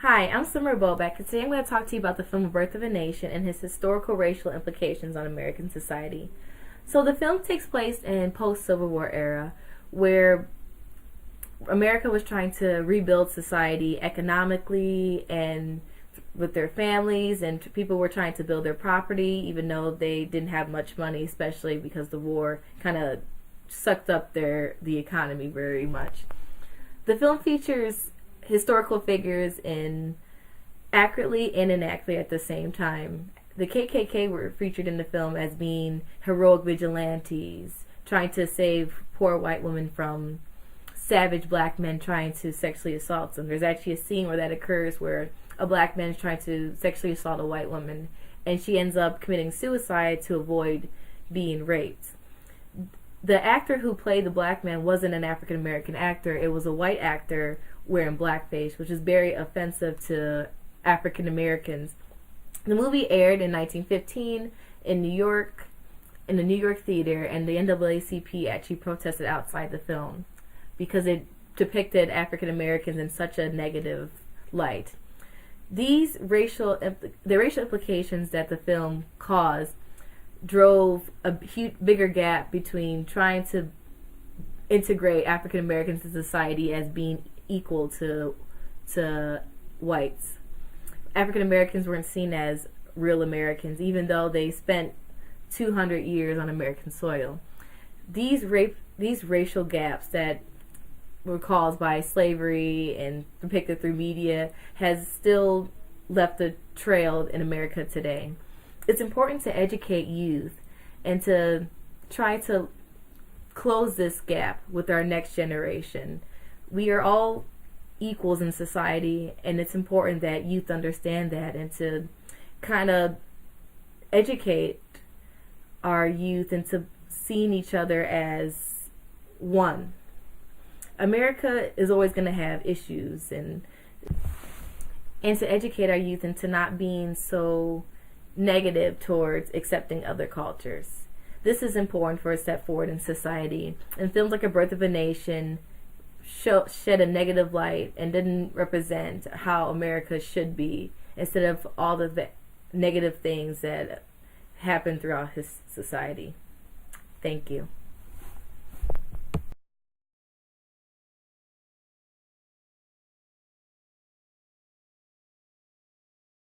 Hi, I'm Summer Bobek, and today I'm going to talk to you about the film A Birth of a Nation and its historical racial implications on American society. So the film takes place in post-Civil War era, where America was trying to rebuild society economically and with their families, and people were trying to build their property even though they didn't have much money, especially because the war kind of sucked up the economy very much. The film features historical figures in accurately and inaccurately at the same time. The KKK were featured in the film as being heroic vigilantes trying to save poor white women from savage black men trying to sexually assault them. There's actually a scene where that occurs where a black man is trying to sexually assault a white woman, and she ends up committing suicide to avoid being raped. The actor who played the black man wasn't an African American actor. It was a white actor wearing blackface, which is very offensive to African Americans. The movie aired in 1915 in New York, in the New York theater, and the NAACP actually protested outside the film because it depicted African Americans in such a negative light. The racial implications that the film caused drove a bigger gap between trying to integrate African Americans in society as being equal to whites. African Americans weren't seen as real Americans, even though they spent 200 years on American soil. These racial gaps that were caused by slavery and depicted through media has still left a trail in America today. It's important to educate youth and to try to close this gap with our next generation. We are all equals in society, and it's important that youth understand that and to kind of educate our youth into seeing each other as one. America is always going to have issues, and to educate our youth into not being so negative towards accepting other cultures. This is important for a step forward in society. And films like A Birth of a Nation shed a negative light and didn't represent how America should be, instead of all the negative things that happen throughout his society. Thank you.